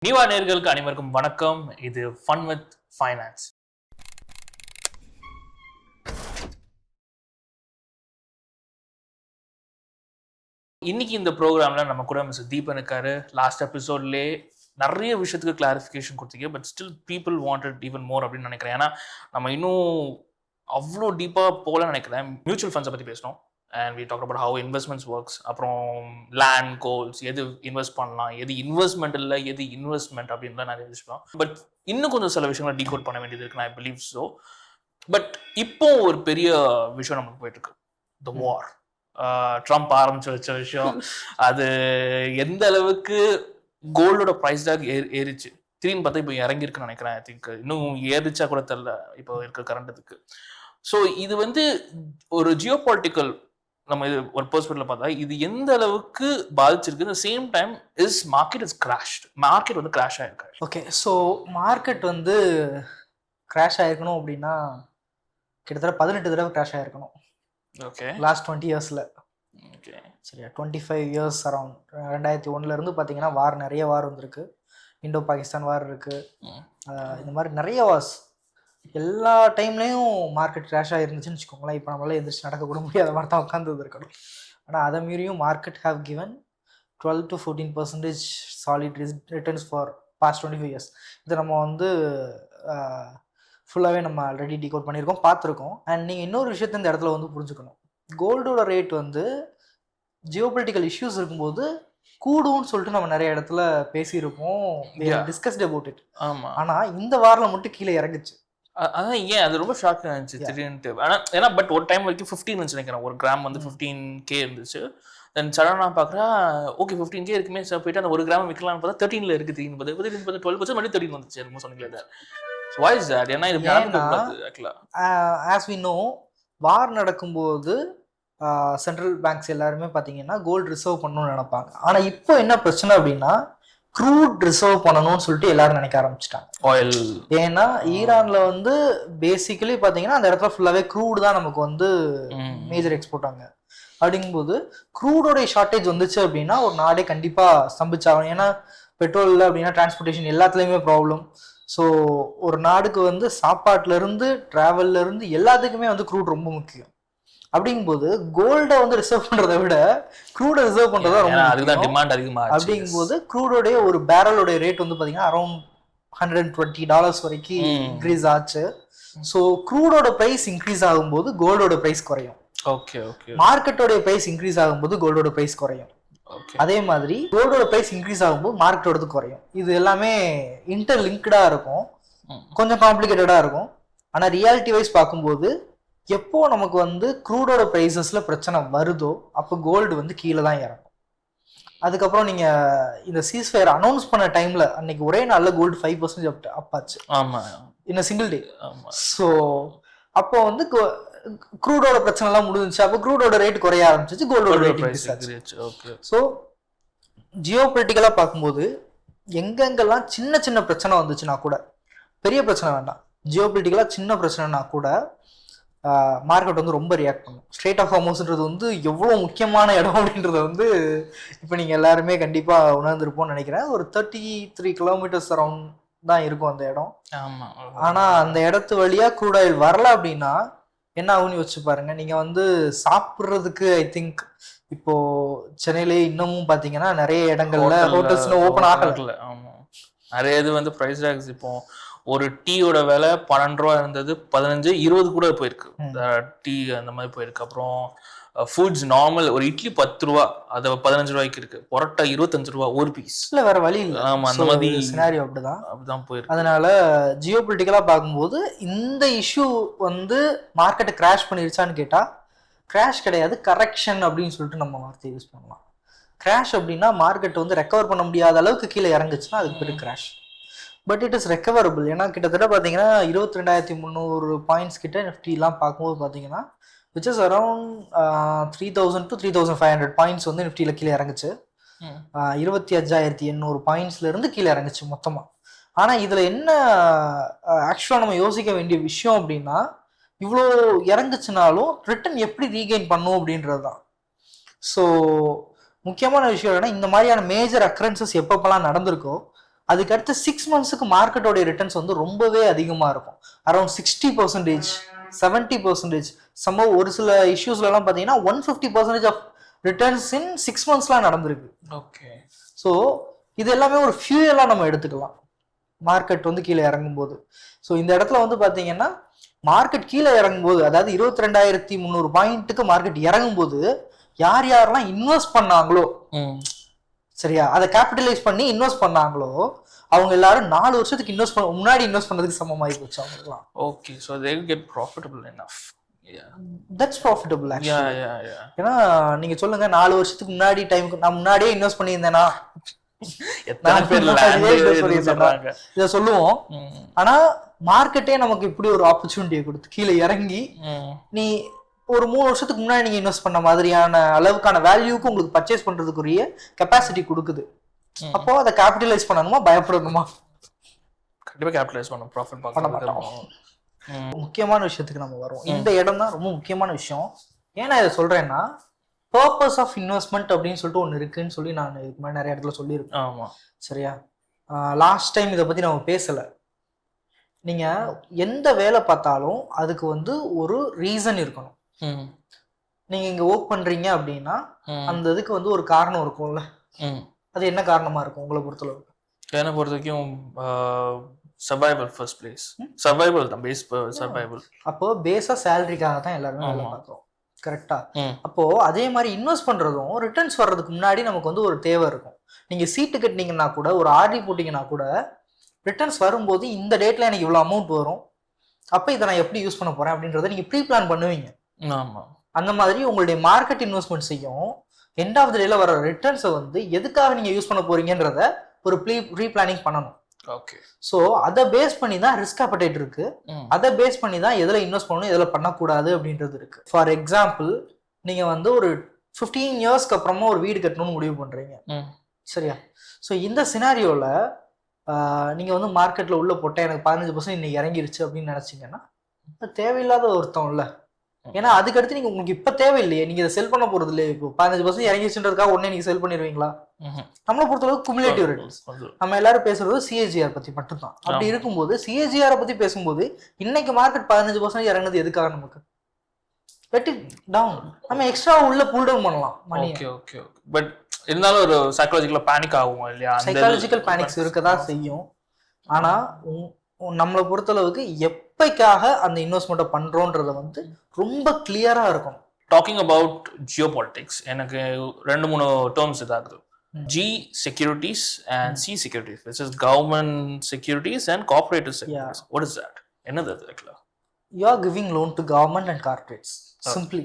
நிவா நேயர்களுக்கு அனைவருக்கும் வணக்கம். இது ஃபன் வித் ஃபைனான்ஸ். இன்னைக்கு இந்த ப்ரோக்ராம்ல நம்ம கூட மிஸ்டர் தீபன் இருக்காரு. லாஸ்ட் எபிசோட்லேயே நிறைய விஷயத்துக்கு கிளாரிஃபிகேஷன் கொடுத்தீங்க. But still people wanted even more அப்படின்னு நினைக்கிறேன். ஏன்னா நம்ம இன்னும் அவ்வளோ டீப்பாக போகலன்னு நினைக்கிறேன். மியூச்சுவல் ஃபண்ட்ஸை பற்றி பேசணும். And we talk about how investments works. அப்புறம் லேண்ட் கோல்ஸ், எது இன்வெஸ்ட் பண்ணலாம், எது இன்வெஸ்ட்மெண்ட் இல்லை, எது இன்வெஸ்ட்மெண்ட் அப்படின்லாம் நிறைய விஷயம். பட் இன்னும் கொஞ்சம் சில விஷயங்களை டீகோட் பண்ண வேண்டியது இருக்கு, நான் பிலீவ் ஸோ. பட் இப்போ ஒரு பெரிய விஷயம் நமக்கு போயிட்டு இருக்கு, த வார். ட்ரம்ப் ஆரம்பிச்சு வச்ச விஷயம். அது எந்த அளவுக்கு கோல்டோட ப்ரைஸ் டாக் ஏறிச்சு, திடீர்னு பார்த்தா இப்போ இறங்கியிருக்குன்னு நினைக்கிறேன். ஐ திங்க் இன்னும் ஏறிச்சா கூட தெரியல இப்போ இருக்க கரண்ட்டுக்கு. ஸோ இது வந்து ஒரு ஜியோ பொலிட்டிக்கல், நம்ம இது ஒரு பெர்ஸ்பெக்டிவ்ல பார்த்தா இது எந்த அளவுக்கு பாதிச்சிருக்கு. Same time is market is crashed. Market வந்து கிராஷ் ஆயிருக்கு. ஓகே, ஸோ மார்க்கெட் வந்து கிராஷ் ஆயிருக்கணும் அப்படின்னா கிட்டத்தட்ட 18 தடவை கிராஷ் ஆயிருக்கணும். ஓகே, லாஸ்ட் 20 இயர்ஸில். ஓகே, சரியா, 25 இயர்ஸ் அரௌண்ட். 2001 பார்த்தீங்கன்னா வார், நிறைய வார் வந்திருக்கு. இண்டோ பாகிஸ்தான் வார் இருக்குது. இந்த மாதிரி நிறைய வார்ஸ். எல்லா டைம்லேயும் மார்க்கெட் கிராஷ் ஆகிருந்துச்சுன்னு வச்சுக்கோங்களேன். இப்போ நம்மளால எந்திரிச்சு நடக்கக்கூட முடியாத மாதிரி தான் உட்காந்து இருக்கணும். ஆனால் அதை மீறியும் market have given 12 to 14% solid returns for past 25 years. இதை நம்ம வந்து ஃபுல்லாகவே நம்ம ஆல்ரெடி டிகோட் பண்ணியிருக்கோம், பார்த்துருக்கோம். அண்ட் நீங்கள் இன்னொரு விஷயத்த இந்த இடத்துல வந்து புரிஞ்சுக்கணும். கோல்டோட ரேட் வந்து ஜியோபொலிட்டிக்கல் இஷ்யூஸ் இருக்கும்போது கூடும்னு சொல்லிட்டு நம்ம நிறைய இடத்துல பேசியிருப்போம், டிஸ்கஸ்ட் அபவுட் இட். ஆமாம். ஆனால் இந்த வாரில் மட்டும் கீழே இறங்குச்சு. அதான் ஏன் அது ரொம்ப ஷாக் ஆச்சு திடீர்னு. ஆனால் ஏன்னா பட் ஒரு டைம் வரைக்கும் 15 நினைக்கிறேன், ஒரு கிராம் வந்து 15K இருந்துச்சு. தென் சடனாக பார்க்குறா ஓகே 15K இருக்குமே சார், போயிட்டு அந்த ஒரு கிராம் விற்கலாம்னு பார்த்தா 13 இருக்குது. 12% மறுபடியும் 13 வந்துச்சு. என்னமோ சொன்னீங்களே, why is that? ஏன்னா இது as we know, வார் நடக்கும்போது சென்ட்ரல் பேங்க்ஸ் எல்லாருமே பார்த்தீங்கன்னா கோல்டு ரிசர்வ் பண்ணணும்னு நினைப்பாங்க. ஆனால் இப்போ என்ன பிரச்சனை அப்படின்னா க்ரூட் ரிசர்வ் பண்ணணும்னு சொல்லிட்டு எல்லாரும் நினைக்க ஆரம்பிச்சிட்டாங்க. ஆயில். ஏன்னா ஈரான்ல வந்து பேசிக்கலி பார்த்தீங்கன்னா அந்த இடத்துல ஃபுல்லாகவே க்ரூட் தான் நமக்கு வந்து மேஜர் எக்ஸ்போர்ட் ஆங்க. அப்படிங்கும்போது க்ரூடோடைய ஷார்ட்டேஜ் வந்துச்சு அப்படின்னா ஒரு நாடே கண்டிப்பாக ஸ்தம்பிச்சாகும். ஏன்னா பெட்ரோல் இல்லை அப்படின்னா டிரான்ஸ்போர்ட்டேஷன் எல்லாத்துலேயுமே ப்ராப்ளம். ஸோ ஒரு நாடுக்கு வந்து சாப்பாட்டுலேருந்து ட்ராவல்லேருந்து எல்லாத்துக்குமே வந்து க்ரூட் ரொம்ப முக்கியம். அப்படிங்கும்போது கோல்டை வந்து ரிசர்வ் பண்றதை விட க்ரூடை ரிசர்வ் பண்றதா ரொம்ப டிமாண்ட் அதிகமா. அப்படிங்கும்போது க்ரூடோடைய ஒரு பேரலோடைய ரேட் வந்து பாத்தீங்கன்னா அரௌண்ட் $120 வரைக்கும் இன்க்ரீஸ் ஆச்சு. ஸோ க்ரூடோட பிரைஸ் இன்க்ரீஸ் ஆகும்போது கோல்டோட பிரைஸ் குறையும். Okay okay. மார்க்கெட்டோட பிரைஸ் இன்க்ரீஸ் ஆகும்போது கோல்டோட பிரைஸ் குறையும். அதே மாதிரி கோல்டோட பிரைஸ் இன்க்ரீஸ் ஆகும்போது மார்க்கெட்டோட குறையும். இது எல்லாமே இன்டர்லிங்க்டா இருக்கும், கொஞ்சம் காம்ப்ளிகேட்டடா இருக்கும். ஆனா ரியாலிட்டி வைஸ் பார்க்கும்போது எப்போ நமக்கு வந்து க்ரூடோட ப்ரைஸஸ்ல பிரச்சனை வருதோ அப்போ கோல்டு வந்து கீழே தான் இறங்கும். அதுக்கப்புறம் நீங்க இந்த சீஸ்ஃபயர் அனௌன்ஸ் பண்ண டைம்ல அன்னைக்கு ஒரே நாள்ல கோல்டு 5% அப்பாச்சு. ஆமா, இன் சிங்கிள் டே. ஸோ அப்போ வந்து க்ரூடோட பிரச்சனை எல்லாம் முடிஞ்சிச்சு. அப்போ க்ரூடோட ரேட் குறைய ஆரம்பிச்சிச்சு, கோல்டோட ரேட் இன்க்ரீஸ் ஆச்சு. ஸோ ஜியோ பொலிட்டிக்கலா பார்க்கும்போது எங்கெங்கெல்லாம் சின்ன சின்ன பிரச்சனை வந்துச்சுன்னா கூட, பெரிய பிரச்சனை வேண்டாம், ஜியோ பொலிட்டிக்கலா சின்ன பிரச்சனைனா கூட மார்க்கெட் வந்து ரொம்ப ரியாக்ட் பண்ணும். ஸ்ட்ரெயிட் ஆஃப் ஹார்மோஸ்ன்றது வந்து எவ்வளோ முக்கியமான இடம் அப்படின்றத வந்து இப்போ நீங்கள் எல்லாருமே கண்டிப்பாக உணர்ந்துருப்போம்னு நினைக்கிறேன். ஒரு 33 கிலோமீட்டர்ஸ் அரௌண்ட் தான் இருக்கும் அந்த இடம். ஆமாம். ஆனால் அந்த இடத்து வழியாக க்ரூட் ஆயில் வரல அப்படின்னா என்ன ஆகும்னு யோசிச்சு பாருங்க. நீங்கள் வந்து சாப்பிட்றதுக்கு ஐ திங்க் இப்போ சென்னையிலே இன்னமும் பார்த்தீங்கன்னா நிறைய இடங்கள்ல ஹோட்டல்ஸ் ஓப்பன் ஆகல. ஆமாம், நிறைய இது வந்து ப்ரைஸ் டேக்ஸ். இப்போ ஒரு டீயோட விலை 12 ரூபா இருந்தது, 15, 20 கூட போயிருக்கு. டீ அந்த மாதிரி போயிருக்கு. அப்புறம் ஃபுட்ஸ் நார்மல் ஒரு இட்லி 10 ரூபா, அது 15 ரூபாய்க்கு இருக்கு. பரோட்டா 25 ரூபா ஒரு பீஸ். இல்லை வேற வழி இல்லை. ஆமா, அந்த மாதிரி சினாரியோ அப்படிதான் போயிருக்கு. அதனால ஜியோ பொலிட்டிக்கலா பார்க்கும்போது இந்த இஷ்யூ வந்து மார்க்கெட்டை கிராஷ் பண்ணிருச்சான்னு கேட்டா கிராஷ் கிடையாது, கரெக்ஷன் அப்படின்னு சொல்லிட்டு நம்ம வார்த்தையை யூஸ் பண்ணலாம். கிராஷ் அப்படின்னா மார்க்கெட் வந்து ரெக்கவர் பண்ண முடியாத அளவுக்கு கீழே இறங்குச்சுன்னா அதுக்கு பேர் crash. But it is recoverable. ஏன்னா கிட்டத்தட்ட பார்த்தீங்கன்னா 22,300 பாயிண்ட்ஸ் கிட்ட நிஃப்டிலாம் பார்க்கும்போது பார்த்தீங்கன்னா which is around 3,000 to 3,500 points வந்து நிஃப்டியில் கீழே இறங்குச்சு. 25,800 பாயிண்ட்ஸ்லேருந்து கீழே இறங்குச்சு மொத்தமாக. ஆனால் இதில் என்ன ஆக்சுவலாக நம்ம யோசிக்க வேண்டிய விஷயம் அப்படின்னா, இவ்வளோ இறங்குச்சுனாலும் ரிட்டர்ன் எப்படி ரீகெயின் பண்ணும் அப்படின்றது தான். ஸோ முக்கியமான விஷயம் என்னன்னா, இந்த மாதிரியான மேஜர் அக்கரன்சஸ் எப்பப்பெல்லாம் நடந்திருக்கோ அதுக்கடுத்து 6 மந்த்ஸுக்கு மார்க்கெட்டோடைய ரிட்டர்ன்ஸ் வந்து ரொம்பவே அதிகமாக இருக்கும். அரௌண்ட் 60%, 70%. சம்ப ஒரு சில இஷ்யூஸ்லாம் பார்த்தீங்கன்னா 150% ஆஃப் ரிட்டர்ன்ஸ் இன் 6 மந்த்ஸ்லாம் நடந்திருக்கு. ஓகே. ஸோ இது எல்லாமே ஒரு ஃபியூயலாக நம்ம எடுத்துக்கலாம் மார்க்கெட் வந்து கீழே இறங்கும்போது. ஸோ இந்த இடத்துல வந்து பார்த்தீங்கன்னா மார்க்கெட் கீழே இறங்கும்போது, அதாவது 22,300 பாயிண்ட்டுக்கு மார்க்கெட் இறங்கும்போது யார் யாரெல்லாம் இன்வெஸ்ட் பண்ணாங்களோ, சரியா, அதை கேபிட்டலைஸ் பண்ணி இன்வெஸ்ட் பண்ணாங்களோ அவங்க எல்லாரும் 4 வருஷத்துக்கு முன்னாடி இன்வெஸ்ட் பண்ணதுக்கு சமமாகி போச்சு அவங்களுக்குலாம். Okay, so they will get profitable enough. That's profitable actually. ஏன்னா நீங்க சொல்லுங்க, 4 வருஷத்துக்கு முன்னாடி டைமுக்கு நான் முன்னாடியே இன்வெஸ்ட் பண்ணியிருந்தேனா இதை சொல்லுவோம். ஆனா மார்க்கெட்டே நமக்கு இப்படி ஒரு ஆப்பர்ச்சுனிட்டியை கொடுத்து கீழே இறங்கி நீ ஒரு 3 வருஷத்துக்கு முன்னாடி நீங்க இன்வெஸ்ட் பண்ண மாதிரியான அளவுக்கான வேல்யூக்கு உங்களுக்கு பர்ச்சேஸ் பண்றதுக்குரிய கெப்பாசிட்டி கொடுக்குது. அப்போ அதை கேபிட்டலைஸ் பண்ணணுமா பயப்படணுமா? கண்டிப்பா கேபிட்டலைஸ் பண்ணணும், ப்ராஃபிட் பண்ண மாட்டோம். முக்கியமான விஷயத்துக்கு நம்ம வரோம். இந்த இடம் தான் ரொம்ப முக்கியமான விஷயம். ஏன்னா இதை சொல்றேன்னா பர்பஸ் ஆஃப் இன்வெஸ்ட்மெண்ட் அப்படின்னு சொல்லிட்டு ஒன்று இருக்குன்னு சொல்லி நான் இதுக்கு மாதிரி நிறைய இடத்துல சொல்லியிருக்கேன். ஆமா, சரியா. லாஸ்ட் டைம் இதை பத்தி நம்ம பேசல. நீங்க எந்த வேலை பார்த்தாலும் அதுக்கு வந்து ஒரு ரீசன் இருக்கணும். நீங்க இங்க ஒர்க் பண்றீங்க அப்படின்னா அந்த இதுக்கு வந்து ஒரு காரணம் இருக்கும்ல. அது என்ன காரணமா இருக்கும் உங்களை பொறுத்தளவு? என்னை பொறுத்த வரைக்கும் சர்வைவல் ஃபர்ஸ்ட் பிளேஸ். சர்வைவல் தான் பேஸ், சர்வைவல். அப்போ பேஸா சேலரிக்காக தான் எல்லாருமே வேலை பார்க்குறோம், கரெக்டா? அப்போ அதே மாதிரி இன்வெஸ்ட் பண்றதும் ரிட்டர்ன்ஸ் வர்றதுக்கு முன்னாடி நமக்கு வந்து ஒரு தேவை இருக்கும். நீங்க சீட்டு கட்டினீங்கன்னா கூட, ஒரு ஆர்டி போட்டீங்கன்னா கூட ரிட்டர்ன்ஸ் வரும்போது இந்த டேட்ல எனக்கு இவ்வளவு அமௌண்ட் வரும், அப்ப இதை நான் எப்படி யூஸ் பண்ண போறேன் அப்படின்றத நீங்க ப்ரீ பிளான் பண்ணுவீங்க. ஆமா. அந்த மாதிரி உங்களுடைய மார்க்கெட் இன்வெஸ்ட்மெண்ட்ஸையும் எண்ட் ஆஃப் த டேல வர ரிட்டர்ன்ஸை வந்து எதுக்காக நீங்க யூஸ் பண்ண போறீங்கன்றத ஒரு ப்ரீ பிளானிங் பண்ணணும். ஓகே. ஸோ அதை பேஸ் பண்ணி தான் ரிஸ்க் அப்படைட் இருக்கு. அதை பேஸ் பண்ணி தான் எதில் இன்வெஸ்ட் பண்ணணும், எதில் பண்ணக்கூடாது அப்படின்றது இருக்கு. ஃபார் எக்ஸாம்பிள், நீங்க வந்து ஒரு 15 இயர்ஸ்க்கு அப்புறமா ஒரு வீடு கட்டணும்னு முடிவு பண்றீங்க, சரியா? ஸோ இந்த சினாரியோல நீங்க வந்து மார்க்கெட்ல உள்ள போட்டேன் எனக்கு 15% இன்னைக்கு இறங்கிருச்சு அப்படின்னு நினைச்சீங்கன்னா தேவையில்லாத ஒருத்தம் இல்ல. ஏன்னா அதுக்கடுத்து நீங்க உங்களுக்கு இப்ப தேவையில்லையே, நீங்க இதை செல் பண்ண போறது இல்லையே. இப்போ 15% இறங்கிச்சுன்றதுக்காக உடனே நீங்க செல் பண்ணிடுவீங்களா? நம்மளை பொறுத்தளவுக்கு குமுலேட்டிவ் ரிட்டர்ன்ஸ். நம்ம எல்லாரும் பேசுறது சிஏஜிஆர் பத்தி மட்டும்தான். அப்படி இருக்கும்போது சிஏஜிஆர் பத்தி பேசும்போது இன்னைக்கு மார்க்கெட் 15% இறங்குது எதுக்காக? நமக்கு வெட்டி டவுன், நம்ம எக்ஸ்ட்ரா உள்ள புல் டவுன் பண்ணலாம் மணி. Okay okay okay. பட் இருந்தாலும் ஒரு சைக்காலஜிக்கல் பேனிக் ஆகும் இல்லையா? சைக்காலஜிக்கல் பேனிக்ஸ் இருக்கதான் செய்யும். ஆனா நம்மளை பொறுத்தளவுக்கு எப்பைக்காக அந்த இன்வெஸ்ட்மெண்ட்டை பண்றோன்றத வந்து ரொம்ப கிளியரா இருக்கும். டாக்கிங் அபவுட் ஜியோ பாலிட்டிக்ஸ், எனக்கு 2-3 டேர்ம்ஸ் இதாகுது. G securities and C securities, which is government securities and corporate securities. What is that? என்னது அது actually? You are giving loan to government and corporates. Simply.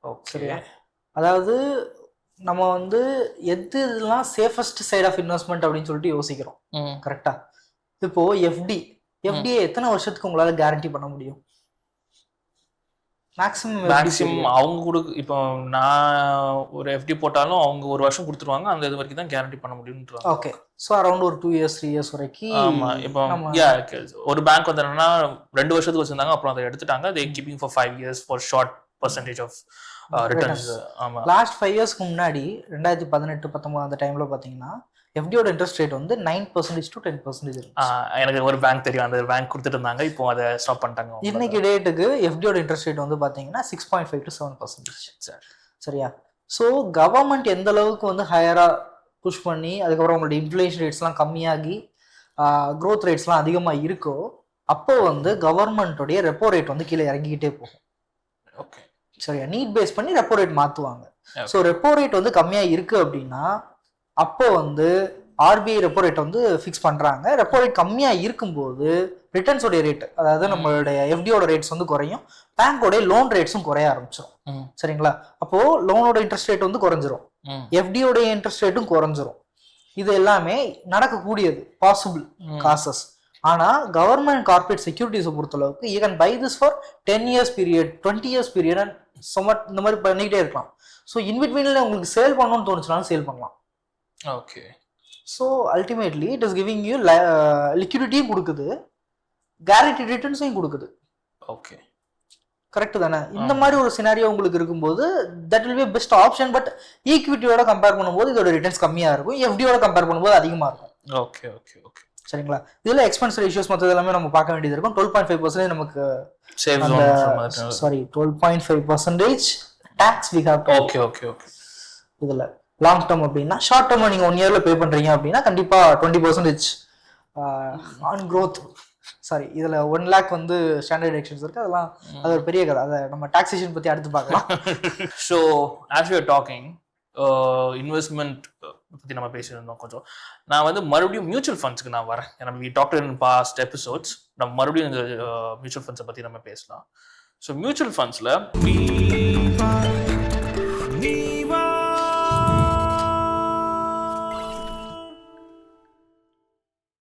Okay. அதாவது நம்ம வந்து எதுலாம் சேஃபஸ்ட் சைட் ஆஃப் இன்வெஸ்ட்மெண்ட் அப்படின்னு சொல்லிட்டு யோசிக்கிறோம், கரெக்டா? இப்போ எஃப்டிஏ எத்தனை வருஷத்துக்கு உங்களால கேரண்டி பண்ண முடியும்? மேக்ஸிமம் அவங்க கூட இப்போ நான் ஒரு எஃப்டி போட்டாலும் அவங்க 1 வருஷம் கொடுத்துருவாங்க, அந்த இது வரைக்கும் தான் கேரண்டி பண்ண முடியும்ன்றாங்க. ஓகே. ஸோ அரௌண்ட் ஒரு 2 இயர்ஸ் 3 இயர்ஸ் வரைக்கும். ஆமா. இப்போ ஒரு பேங்க் வந்து என்னன்னா 2 வருஷத்துக்கு வச்சிருந்தாங்க, அப்புறம் அதை எடுத்துட்டாங்க. they keeping for 5 years for short percentage of returns. ஆமா. லாஸ்ட் 5 இயர்ஸ்க்கு முன்னாடி 2018-19 அந்த டைம்ல பாத்தீங்கன்னா எஃப்டியோட இன்ட்ரெஸ்ட் ரேட் வந்து 9% to 10% இருக்கு. எனக்கு ஒரு பேங்க் தெரியும், அந்த பேங்க் கொடுத்துட்டு இருந்தாங்க, இப்போ அதை ஸ்டாப் பண்ணிட்டாங்க. இன்னைக்கு டேட்டுக்கு எஃப்டியோட இன்ட்ரெஸ்ட் ரேட் வந்து பாத்தீங்கன்னா 6.5 to 7%. சரியா? ஸோ கவர்மெண்ட் எந்த அளவுக்கு வந்து ஹையரா புஷ் பண்ணி அதுக்கப்புறம் உங்களுடைய இன்ஃப்ளேஷன் ரேட்ஸ்லாம் கம்மியாகி க்ரோத் ரேட்ஸ்லாம் அதிகமாக இருக்கோ அப்போ வந்து கவர்மெண்ட்டோடைய ரெப்போ ரேட் வந்து கீழே இறங்கிக்கிட்டே போகும். ஓகே, சரியா? நீட் பேஸ் பண்ணி ரெப்போ ரேட் மாற்றுவாங்க. ஸோ ரெப்போ ரேட் வந்து கம்மியாக இருக்குது அப்படின்னா அப்போ வந்து ஆர்பிஐ ரெப்போ ரேட் வந்து ஃபிக்ஸ் பண்ணுறாங்க. ரெப்போ ரேட் கம்மியாக இருக்கும்போது ரிட்டர்ன்ஸோடைய ரேட், அதாவது நம்மளுடைய எஃப்டியோட ரேட்ஸ் வந்து குறையும், பேங்கோடைய லோன் ரேட்ஸும் குறைய ஆரம்பிச்சிடும். சரிங்களா? அப்போ லோனோட இன்ட்ரெஸ்ட் ரேட் வந்து குறைஞ்சிரும், எஃப்டியோட இன்ட்ரெஸ்ட் ரேட்டும் குறைஞ்சிரும். இது எல்லாமே நடக்கக்கூடியது, பாசிபிள் காசஸ். ஆனா கவர்மெண்ட் கார்பரேட் செக்யூரிட்டிஸை பொறுத்தளவுக்கு you can buy this for 10 years period, 20 years period and சமட் இந்த மாதிரி பண்ணிக்கிட்டே இருக்கலாம். ஸோ இன்பிட்வீனில் உங்களுக்கு சேல் பண்ணணும்னு தோணுச்சுனாலும் சேல் பண்ணலாம். Okay. So ultimately it is giving you லிக்விடிட்டியும் கொடுக்குது, கேரண்டி ரிட்டர்ன்ஸையும் கொடுக்குது. ஓகே, கரெக்ட் தானே? இந்த மாதிரி ஒரு சினாரியோ உங்களுக்கு இருக்கும்போது that will be best option. But ஈக்விட்டியோட கம்பேர் பண்ணும்போது இதோட ரிட்டர்ன்ஸ் கம்மியாக இருக்கும், எஃப்டியோட கம்பேர் பண்ணும்போது அதிகமாக இருக்கும். Okay okay okay. சரிங்களா? இதுல எக்ஸ்பென்ஸ் ரேஷியோஸ் மற்ற எல்லாமே நம்ம பார்க்க வேண்டியது இருக்கும். 12.5% நமக்கு சேவ் அந்த ஜோன். Sorry 12.5% tax we have. Okay okay okay. இதுல லாங் டேர்ம் அப்படின்னா, ஷார்ட் டேர்ம் நீங்க 1 இயர்ல பே பண்றீங்க அப்படின்னா கண்டிப்பா 20% ஆன் க்ரோத். சாரி, இதுல 1 lakh வந்து ஸ்டாண்டர்ட் எக்ஸ்பென்ஸ் இருக்கு. அதெல்லாம் அது ஒரு பெரிய கதை. அதை நம்ம டாக்ஸேஷன் பத்தி அடுத்து பார்க்கலாம். So as you are talking investment பற்றி நம்ம பேசியிருந்தோம் கொஞ்சம். நான் வந்து மறுபடியும் மியூச்சுவல் ஃபண்ட்ஸ்க்கு நான் வரேன். ஏன்னா we talked in past episodes. நம்ம மறுபடியும் இந்த மியூச்சுவல் ஃபண்ட்ஸை பற்றி நம்ம பேசலாம். So mutual ஃபண்ட்ஸில்